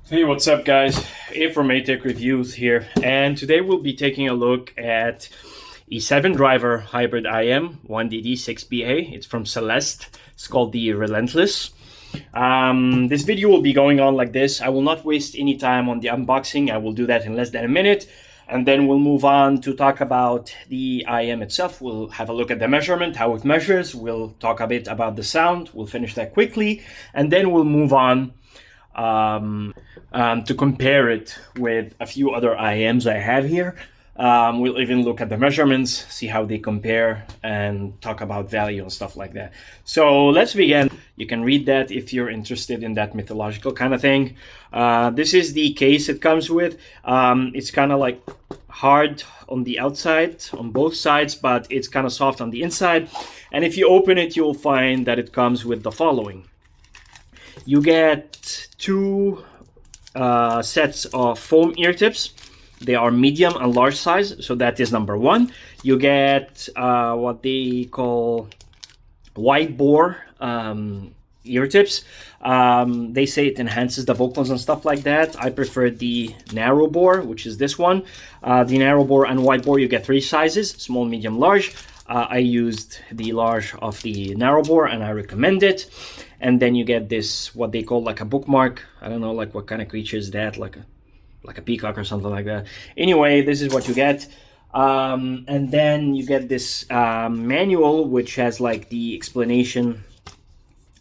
Hey, what's up, guys? A from ATech Reviews here, and today we'll be taking a look at a 7-driver hybrid IEM 1DD6BA. It's from Celest. It's called the Relentless. This video will be going on like this. I will not waste any time on the unboxing. I will do that in less than a minute, and then we'll move on to talk about the IEM itself. We'll have a look at the measurement, how it measures. We'll talk a bit about the sound. We'll finish that quickly, and then we'll move on to compare it with a few other IEMs I have here. We'll even look at the measurements, see how they compare, and talk about value and stuff like that. So let's begin. You can read that if you're interested in that mythological kind of thing. This is the case it comes with. It's kind of like hard on the outside, on both sides, but it's kind of soft on the inside. And if you open it, you'll find that it comes with the following. You get two sets of foam ear tips. They are medium and large size, so that is number one. You get what they call wide bore ear tips. They say it enhances the vocals and stuff like that. I prefer the narrow bore, which is this one. The narrow bore and wide bore, you get three sizes: small, medium, large. I used the large of the narrow bore and I recommend it. And then you get this, what they call like a bookmark. I don't know, like what kind of creature is that, like a peacock or something like that. Anyway, this is what you get. And then you get this manual, which has like the explanation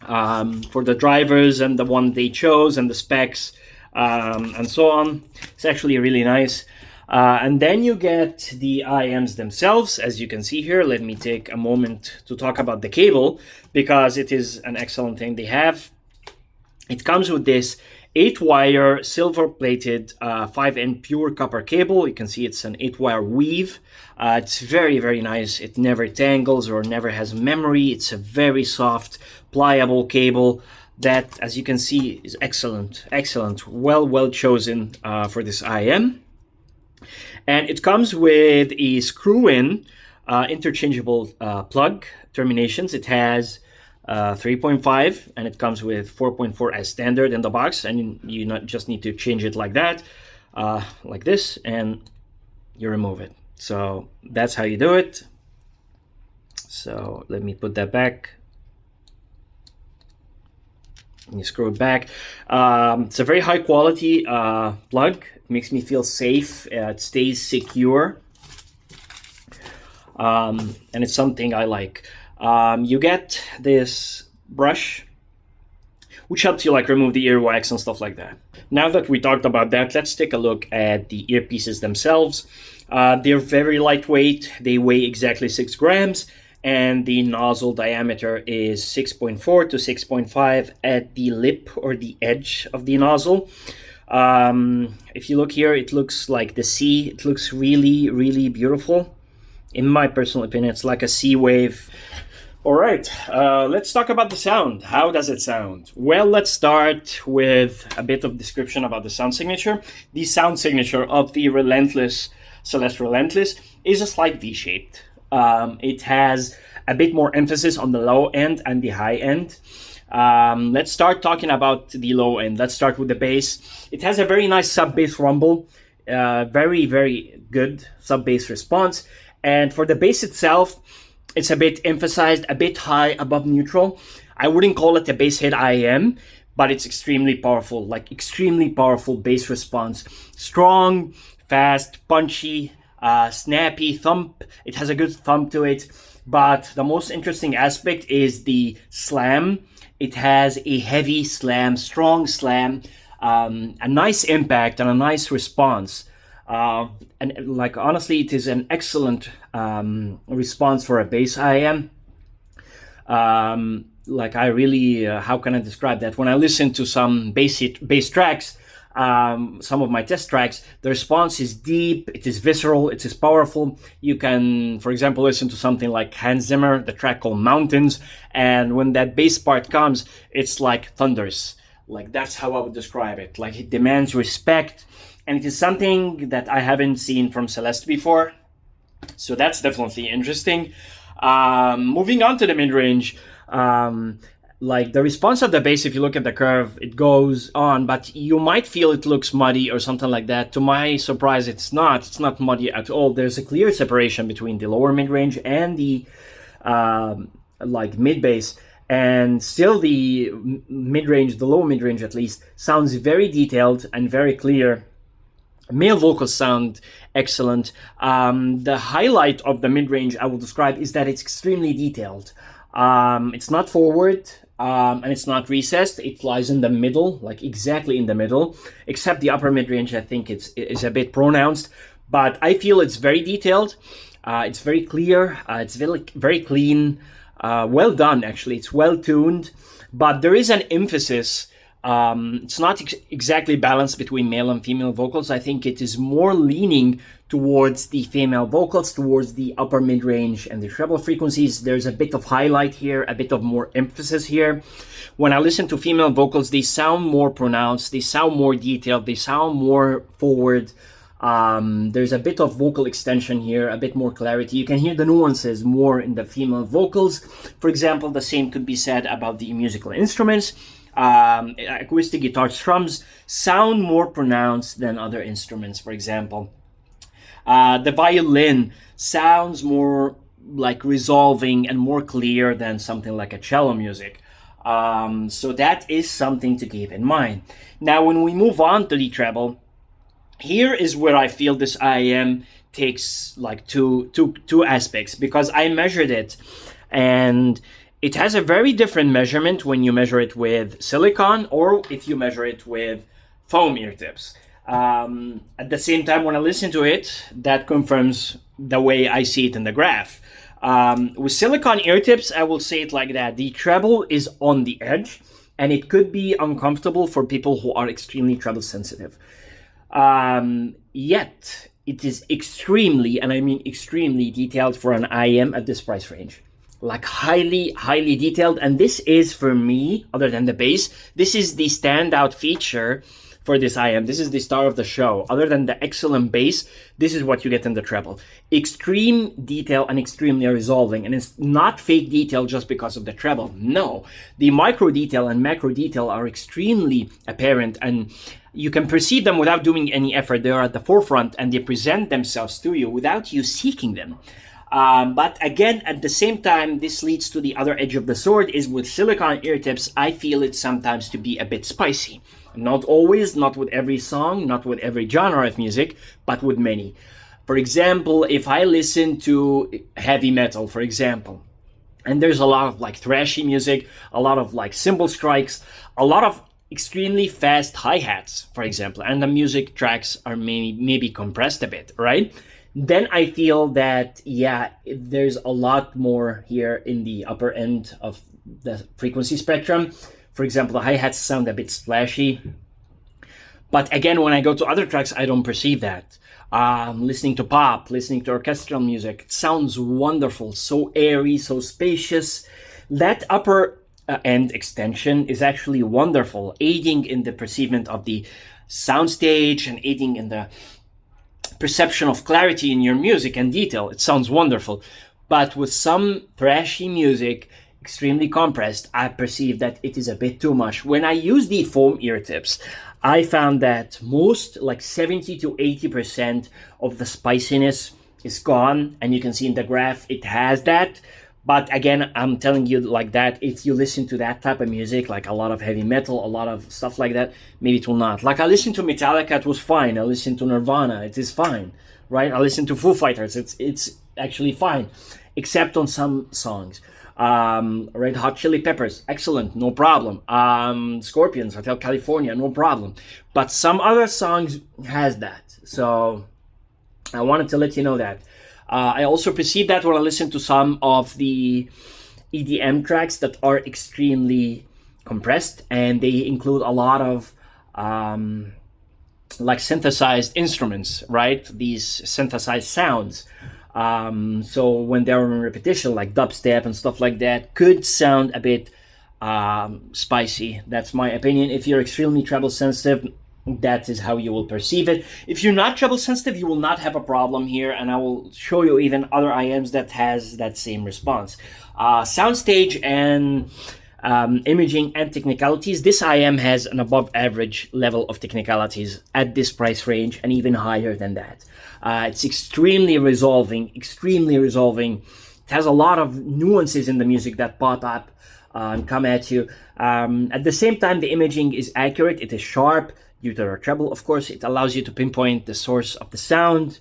for the drivers and the one they chose and the specs and so on. It's actually really nice. And then you get the IEMs themselves, as you can see here. Let me take a moment to talk about the cable, because it is an excellent thing they have. It comes with this 8-wire silver-plated 5N pure copper cable. You can see it's an 8-wire weave. It's very, very nice. It never tangles or never has memory. It's a very soft, pliable cable that, as you can see, is excellent. Excellent. Well chosen for this IEM. And it comes with a screw-in interchangeable plug terminations. It has 3.5 and it comes with 4.4 as standard in the box, and you not just need to change it like that, like this, and you remove it. So that's how you do it. So let me put that back. And you screw it back. It's a very high quality plug. It makes me feel safe. It stays secure. And it's something I like. You get this brush, which helps you like remove the earwax and stuff like that. Now that we talked about that, let's take a look at the earpieces themselves. They're very lightweight. They weigh exactly 6 grams. And the nozzle diameter is 6.4 to 6.5 at the lip or the edge of the nozzle. If you look here, it looks like the sea. It looks really, really beautiful. In my personal opinion, it's like a sea wave. All right, let's talk about the sound. How does it sound? Well, let's start with a bit of description about the sound signature. The sound signature of the Relentless, Celest Relentless, is a slight V-shaped. It has a bit more emphasis on the low end and the high end. Let's start talking about the low end. Let's start with the bass. It has a very nice sub-bass rumble, very, very good sub-bass response. And for the bass itself, it's a bit emphasized, a bit high above neutral. I wouldn't call it a bass hit IEM, but it's extremely powerful, like extremely powerful bass response. Strong, fast, punchy, snappy thump. It has a good thump to it, but the most interesting aspect is the slam. It has a heavy slam, strong slam, a nice impact and a nice response. And like honestly, it is an excellent response for a bass IEM. Like I really, how can I describe that? When I listen to some bass tracks, some of my test tracks, the response is deep, it is visceral, it is powerful. You can, for example, listen to something like Hans Zimmer, the track called Mountains, and when that bass part comes, it's like thunders. Like that's how I would describe it. Like it demands respect, and it is something that I haven't seen from Celest before. So that's definitely interesting. Moving on to the mid-range, like the response of the bass, if you look at the curve, it goes on, but you might feel it looks muddy or something like that. To my surprise, it's not muddy at all. There's a clear separation between the lower mid-range and the like mid-bass, and still the mid-range, the lower mid-range at least, sounds very detailed and very clear. Male vocals sound excellent. The highlight of the mid-range I will describe is that it's extremely detailed. It's not forward, and it's not recessed. It lies in the middle, like exactly in the middle, except the upper mid-range, I think is a bit pronounced, but I feel it's very detailed. It's very clear. It's very clean. Well done, actually. It's well tuned, but there is an emphasis. It's not exactly balanced between male and female vocals. I think it is more leaning towards the female vocals, towards the upper mid-range and the treble frequencies. There's a bit of highlight here, a bit of more emphasis here. When I listen to female vocals, they sound more pronounced, they sound more detailed, they sound more forward. There's a bit of vocal extension here, a bit more clarity. You can hear the nuances more in the female vocals. For example, the same could be said about the musical instruments. Acoustic guitar strums sound more pronounced than other instruments, for example. The violin sounds more like resolving and more clear than something like a cello music. So that is something to keep in mind. Now, when we move on to the treble, here is where I feel this IEM takes like two aspects, because I measured it and it has a very different measurement when you measure it with silicone or if you measure it with foam ear tips. At the same time, when I listen to it, that confirms the way I see it in the graph. With silicone ear tips, I will say it like that. The treble is on the edge, and it could be uncomfortable for people who are extremely treble sensitive. Yet, it is extremely, and I mean extremely detailed for an IEM at this price range. Like highly, highly detailed. And this is, for me, other than the bass, this is the standout feature for this IEM. This is the star of the show. Other than the excellent bass, this is what you get in the treble. Extreme detail and extremely resolving. And it's not fake detail just because of the treble. No. The micro detail and macro detail are extremely apparent, and you can perceive them without doing any effort. They are at the forefront and they present themselves to you without you seeking them. But again, at the same time, this leads to the other edge of the sword, is with silicone ear tips, I feel it sometimes to be a bit spicy. Not always, not with every song, not with every genre of music, but with many. For example, if I listen to heavy metal, for example, and there's a lot of like thrashy music, a lot of like cymbal strikes, a lot of extremely fast hi-hats, for example, and the music tracks are maybe compressed a bit, right? Then I feel that, yeah, there's a lot more here in the upper end of the frequency spectrum. For example, the hi-hats sound a bit splashy. But again, when I go to other tracks, I don't perceive that. Listening to pop, listening to orchestral music, it sounds wonderful, so airy, so spacious. That upper end extension is actually wonderful, aiding in the perceivement of the soundstage and aiding in the perception of clarity in your music and detail. It sounds wonderful. But with some thrashy music, extremely compressed, I perceive that it is a bit too much. When I use the foam ear tips, I found that most, like 70 to 80% of the spiciness is gone, and you can see in the graph it has that. But again, I'm telling you like that, if you listen to that type of music, like a lot of heavy metal, a lot of stuff like that, maybe it will not. Like I listened to Metallica, it was fine. I listened to Nirvana, it is fine, right? I listened to Foo Fighters, it's actually fine, except on some songs. Red Hot Chili Peppers, excellent, no problem. Scorpions, Hotel California, no problem. But some other songs has that. So I wanted to let you know that. I also perceive that when I listen to some of the EDM tracks that are extremely compressed, and they include a lot of like synthesized instruments, right? These synthesized sounds. So when they're in repetition, like dubstep and stuff like that, could sound a bit spicy. That's my opinion. If you're extremely treble sensitive, that is how you will perceive it. If you're not treble sensitive, you will not have a problem here, and I will show you even other IEMs that has that same response. Soundstage and imaging and technicalities, this IEM has an above average level of technicalities at this price range and even higher than that. It's extremely resolving. It has a lot of nuances in the music that pop up and come at you. At the same time, the imaging is accurate. It is sharp due to the treble. Of course, it allows you to pinpoint the source of the sound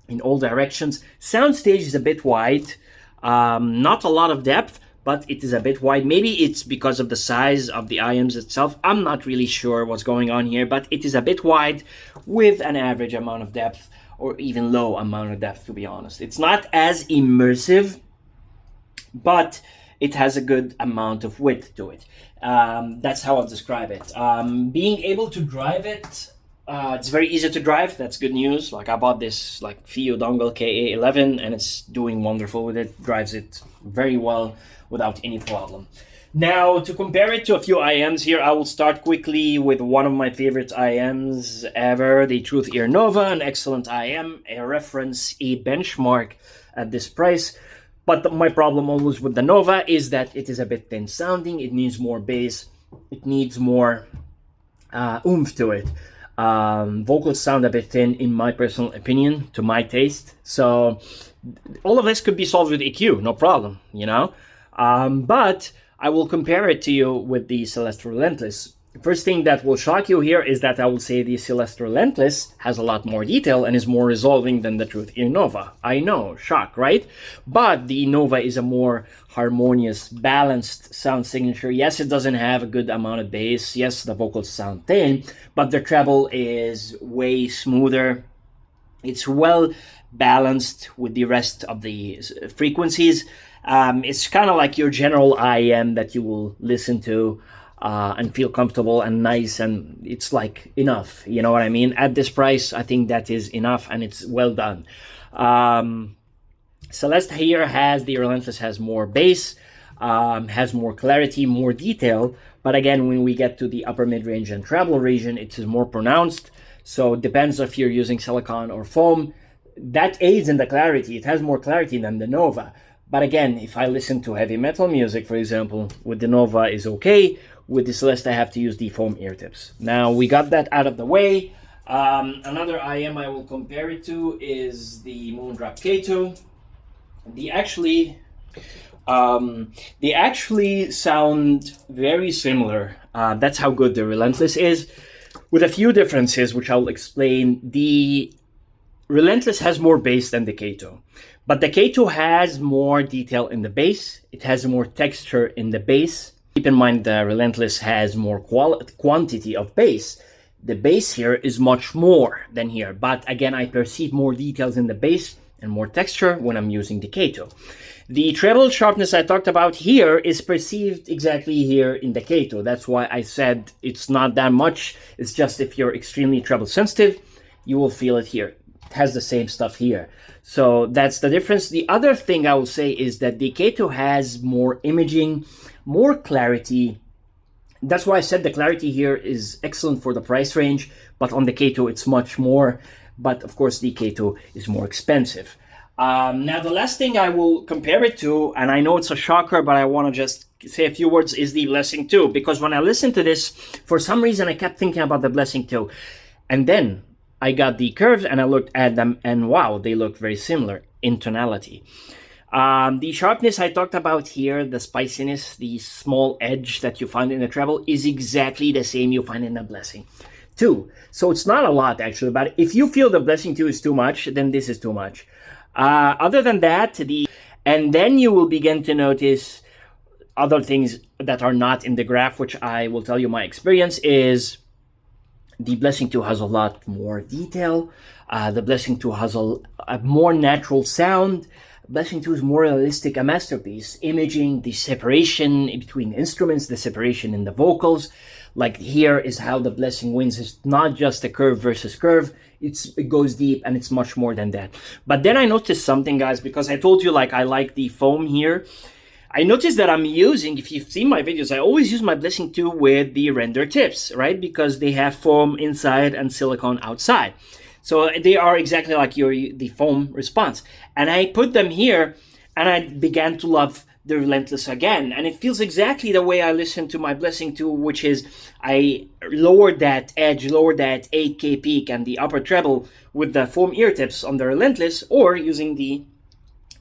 in all directions. Soundstage is a bit wide, not a lot of depth, but it is a bit wide. Maybe it's because of the size of the IEMs itself. I'm not really sure what's going on here, but it is a bit wide with an average amount of depth, or even low amount of depth, to be honest. It's not as immersive, but it has a good amount of width to it. That's how I'll describe it. Being able to drive it, it's very easy to drive. That's good news. Like, I bought this like FIO dongle KA11 and it's doing wonderful with it. Drives it very well without any problem. Now, to compare it to a few IEMs here, I will start quickly with one of my favorite IEMs ever, the Truth Ear Nova, an excellent IEM, a reference, a benchmark at this price. But my problem always with the Nova is that it is a bit thin sounding. It needs more bass. It needs more oomph to it. Vocals sound a bit thin, in my personal opinion, to my taste. So all of this could be solved with EQ, no problem, you know. But I will compare it to you with the Celest Relentless. The first thing that will shock you here is that I will say the Celest Relentless has a lot more detail and is more resolving than the Truth Ear Nova. I know, shock, right? But the Nova is a more harmonious, balanced sound signature. Yes, it doesn't have a good amount of bass. Yes, the vocals sound thin, but the treble is way smoother. It's well balanced with the rest of the frequencies. It's kind of like your general IEM that you will listen to and feel comfortable and nice, and it's like enough, you know what I mean? At this price, I think that is enough and it's well done. Celest here has, the Relentless has more bass, has more clarity, more detail, but again, when we get to the upper mid-range and treble region, it is more pronounced. So it depends if you're using silicon or foam. That aids in the clarity. It has more clarity than the Nova. But again, if I listen to heavy metal music, for example, with the Nova is okay. With the Celest, I have to use the foam ear tips. Now, we got that out of the way. Another IEM I will compare it to is the Moondrop Kato. They actually sound very similar. That's how good the Relentless is. With a few differences, which I'll explain. The Relentless has more bass than the Kato. But the Kato has more detail in the bass. It has more texture in the bass. Keep in mind the Relentless has more quantity of bass. The bass here is much more than here. But again, I perceive more details in the bass and more texture when I'm using the Kato. The treble sharpness I talked about here is perceived exactly here in the Kato. That's why I said it's not that much. It's just if you're extremely treble sensitive, you will feel it here. It has the same stuff here. So that's the difference. The other thing I will say is that the Kato has more imaging, more clarity. That's why I said the clarity here is excellent for the price range, but on the Kato it's much more. But of course the Kato is more expensive. Now the last thing I will compare it to, and I know it's a shocker, but I want to just say a few words, is the Blessing 2. Because when I listened to this, for some reason I kept thinking about the Blessing 2. And then I got the curves and I looked at them and wow, they look very similar in tonality. The sharpness I talked about here, the spiciness, the small edge that you find in the treble is exactly the same you find in the Blessing 2. So it's not a lot actually, but if you feel the Blessing 2 is too much, then this is too much. Other than that, and then you will begin to notice other things that are not in the graph, which I will tell you my experience is the Blessing 2 has a lot more detail. The Blessing 2 has a more natural sound. Blessing 2 is more realistic, a masterpiece. Imaging, the separation between instruments, the separation in the vocals. Like here is how the Blessing wins. It's not just a curve versus curve. It goes deep and it's much more than that. But then I noticed something, guys, because I told you like I like the foam here. I noticed that I'm using, if you've seen my videos, I always use my Blessing 2 with the render tips, right? Because they have foam inside and silicone outside. So they are exactly like the foam response. And I put them here and I began to love the Relentless again, and it feels exactly the way I listen to my Blessing 2, which is I lowered that edge, lowered that 8K peak and the upper treble with the foam ear tips on the Relentless, or using the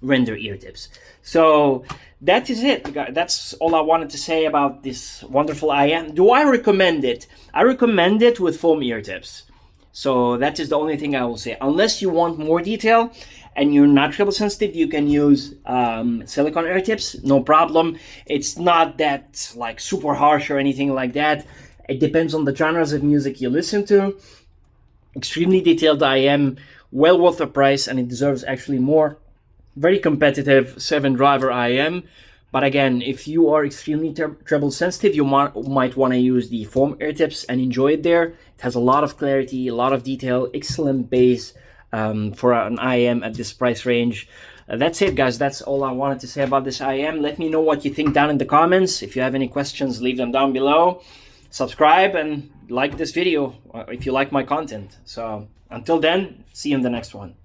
render ear tips. So that is it. That's all I wanted to say about this wonderful IEM. Do I recommend it? I recommend it with foam ear tips. So that is the only thing I will say. Unless you want more detail and you're not treble sensitive, you can use silicone ear tips, no problem. It's not that like super harsh or anything like that. It depends on the genres of music you listen to. Extremely detailed IEM, well worth the price, and it deserves actually more. Very competitive 7-driver IEM. But again, if you are extremely treble sensitive, you might want to use the foam ear tips and enjoy it there. It has a lot of clarity, a lot of detail, excellent bass for an IEM at this price range. That's it, guys. That's all I wanted to say about this IEM. Let me know what you think down in the comments. If you have any questions, leave them down below. Subscribe and like this video if you like my content. So until then, see you in the next one.